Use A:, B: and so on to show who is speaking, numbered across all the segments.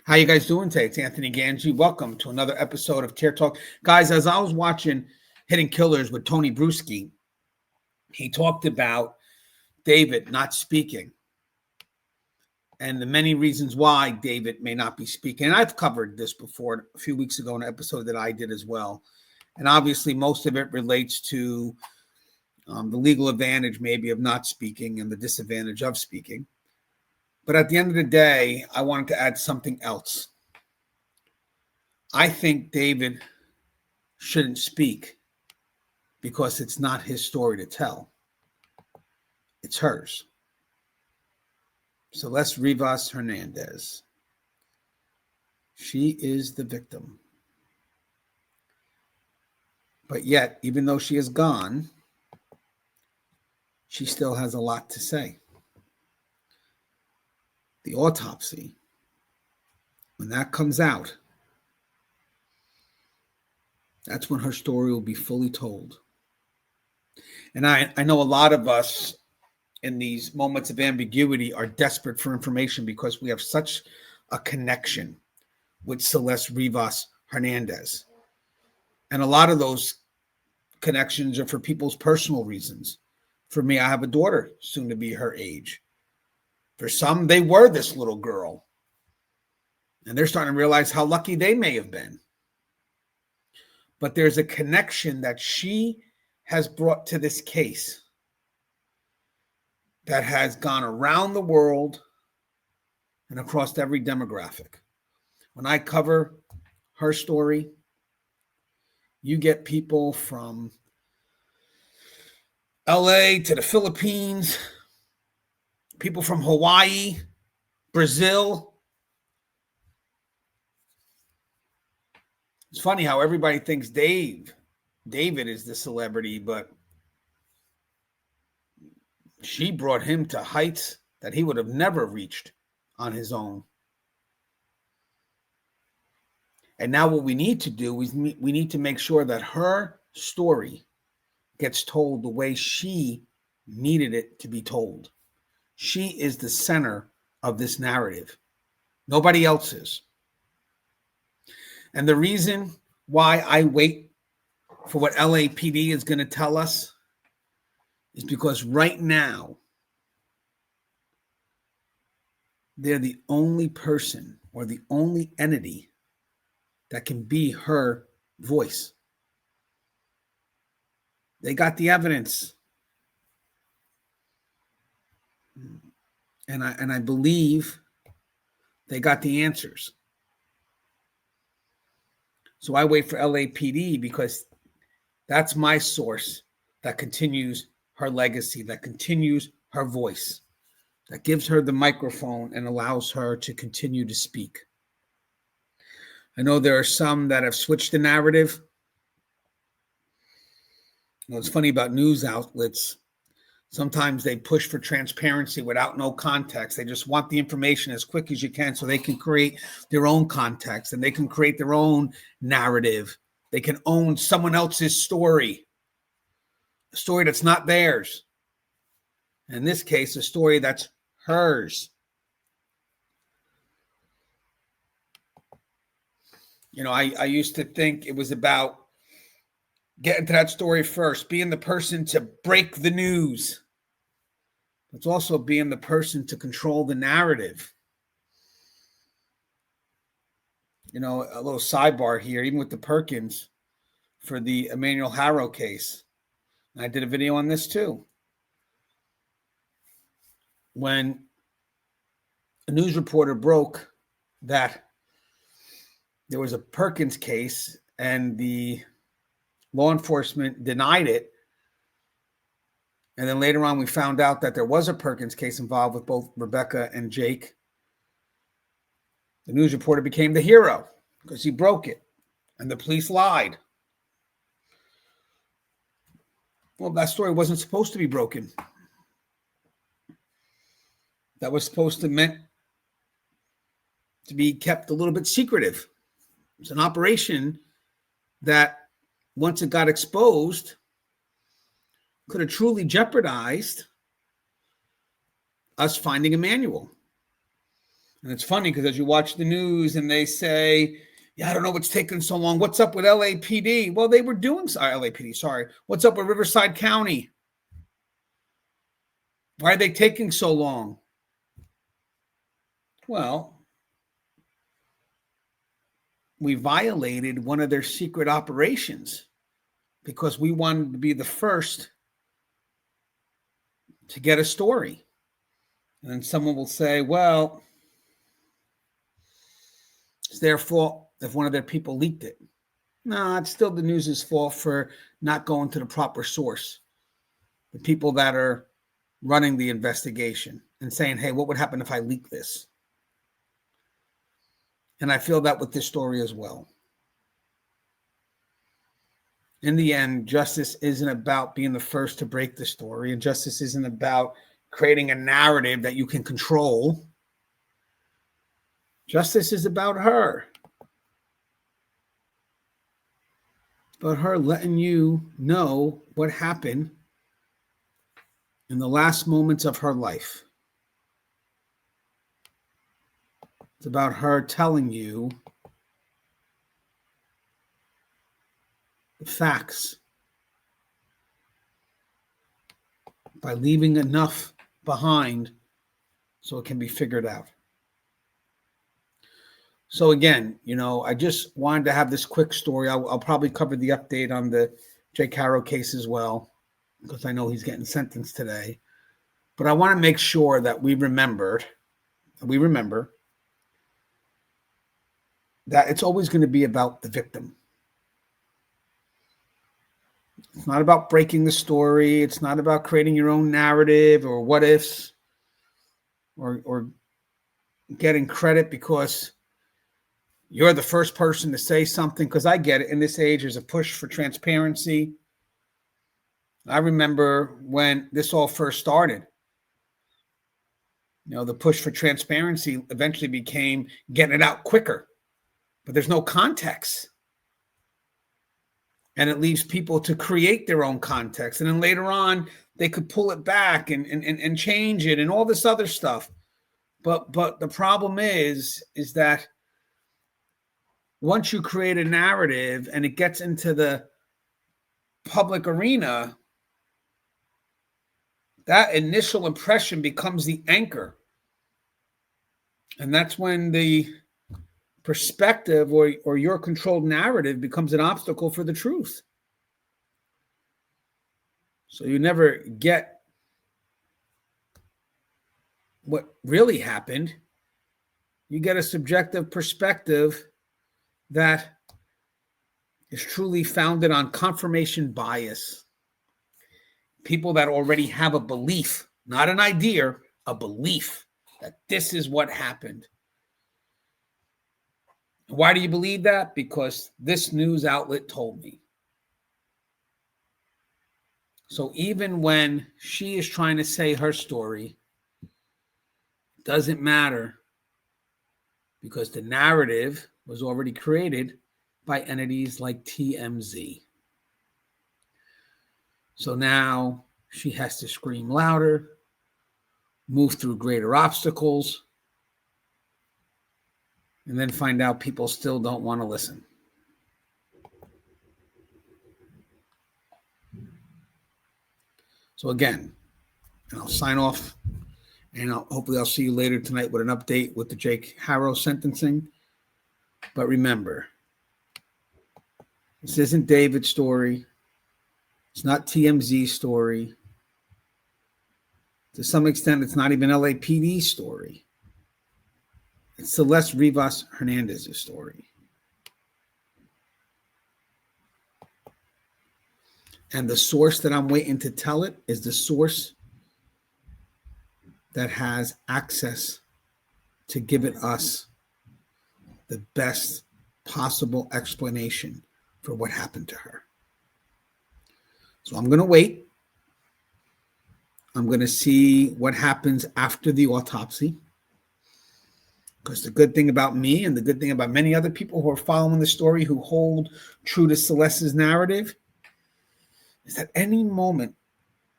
A: How you guys doing today? It's Anthony Ganji. Welcome to another episode of Tear Talk. Guys, as I was watching Hidden Killers with Tony Bruschi, he talked about David not speaking and the many reasons why David may not be speaking. And I've covered this before a few weeks ago in an episode that I did as well. And obviously, most of it relates to the legal advantage maybe of not speaking and the disadvantage of speaking. But at the end of the day, I wanted to add something else. I think David shouldn't speak because it's not his story to tell. It's hers. Celeste Rivas Hernandez. She is the victim. But yet, even though she is gone, she still has a lot to say. The autopsy, when that comes out, that's when her story will be fully told. And I know a lot of us in these moments of ambiguity are desperate for information because we have such a connection with Celeste Rivas Hernandez. And a lot of those connections are for people's personal reasons. For me, I have a daughter soon to be her age. For some, they were this little girl. And they're starting to realize how lucky they may have been. But there's a connection that she has brought to this case that has gone around the world and across every demographic. When I cover her story, you get people from LA to the Philippines, people from Hawaii, Brazil. It's funny how everybody thinks David is the celebrity, but she brought him to heights that he would have never reached on his own. And now what we need to do is we need to make sure that her story gets told the way she needed it to be told. She is the center of this narrative. Nobody else is. And the reason why I wait for what LAPD is going to tell us is because right now, they're the only person or the only entity that can be her voice. They got the evidence. And I believe they got the answers. So I wait for LAPD because that's my source that continues her legacy, that continues her voice, that gives her the microphone and allows her to continue to speak. I know there are some that have switched the narrative. You know, it's funny about news outlets. Sometimes they push for transparency without no context. They just want the information as quick as you can so they can create their own context and they can create their own narrative. They can own someone else's story, a story that's not theirs. In this case, a story that's hers. You know, I used to think it was about getting to that story first, being the person to break the news. It's also being the person to control the narrative. You know, a little sidebar here, even with the Perkins for the Emmanuel Harrow case. And I did a video on this too. When a news reporter broke that there was a Perkins case and the law enforcement denied it. And then later on, we found out that there was a Perkins case involved with both Rebecca and Jake. The news reporter became the hero because he broke it and the police lied. Well, that story wasn't supposed to be broken. That was supposed to meant to be kept a little bit secretive. It's an operation that once it got exposed, could have truly jeopardized us finding Emmanuel. And it's funny because as you watch the news and they say, yeah, I don't know what's taking so long. What's up with LAPD? Well, they were doing LAPD, sorry. What's up with Riverside County? Why are they taking so long? Well, we violated one of their secret operations because we wanted to be the first to get a story. And then someone will say, well, it's their fault if one of their people leaked it. No, it's still the news's fault for not going to the proper source. The people that are running the investigation and saying, hey, what would happen if I leak this? And I feel that with this story as well. In the end, justice isn't about being the first to break the story, and justice isn't about creating a narrative that you can control. Justice is about her. But her letting you know what happened in the last moments of her life. It's about her telling you the facts by leaving enough behind so it can be figured out. So again, I just wanted to have this quick story. I'll probably cover the update on the Jake Harrow case as well, because I know he's getting sentenced today. But I want to make sure that we remember that it's always going to be about the victim. It's not about breaking the story. It's not about creating your own narrative or what ifs or getting credit because you're the first person to say something. Because I get it. In this age, there's a push for transparency. I remember when this all first started. The push for transparency eventually became getting it out quicker. But there's no context. And it leaves people to create their own context. And then later on, they could pull it back and change it and all this other stuff. But the problem is that once you create a narrative and it gets into the public arena, that initial impression becomes the anchor. And that's when the perspective or your controlled narrative becomes an obstacle for the truth. So you never get what really happened. You get a subjective perspective that is truly founded on confirmation bias. People that already have a belief, not an idea, a belief that this is what happened. Why do you believe that? Because this news outlet told me. So even when she is trying to say her story, it doesn't matter because the narrative was already created by entities like TMZ. So now she has to scream louder, move through greater obstacles, and then find out people still don't want to listen. So again, and I'll sign off, and hopefully I'll see you later tonight with an update with the Jake Harrow sentencing. But remember, this isn't David's story. It's not TMZ's story. To some extent, it's not even LAPD's story. It's Celeste Rivas Hernandez's story. And the source that I'm waiting to tell it is the source that has access to giving us the best possible explanation for what happened to her. So I'm going to wait. I'm going to see what happens after the autopsy. Because the good thing about me and the good thing about many other people who are following the story, who hold true to Celeste's narrative, is that any moment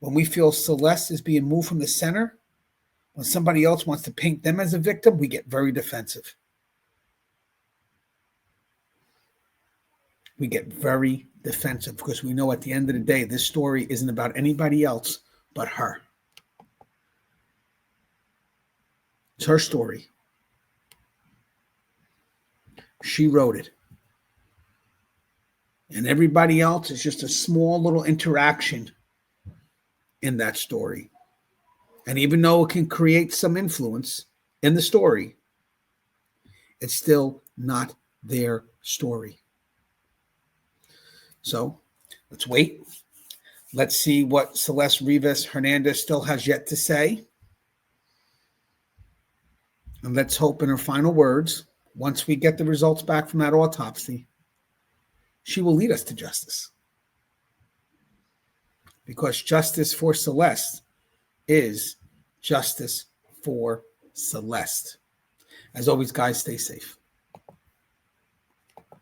A: when we feel Celeste is being moved from the center, When somebody else wants to paint them as a victim, we get very defensive. We get very defensive because we know at the end of the day, this story isn't about anybody else but her. It's her story. She wrote it. And everybody else is just a small little interaction in that story. And even though it can create some influence in the story, it's still not their story. So let's wait. Let's see what Celeste Rivas Hernandez still has yet to say. And let's hope in her final words, once we get the results back from that autopsy, she will lead us to justice. Because justice for Celeste is justice for Celeste. As always, guys, stay safe.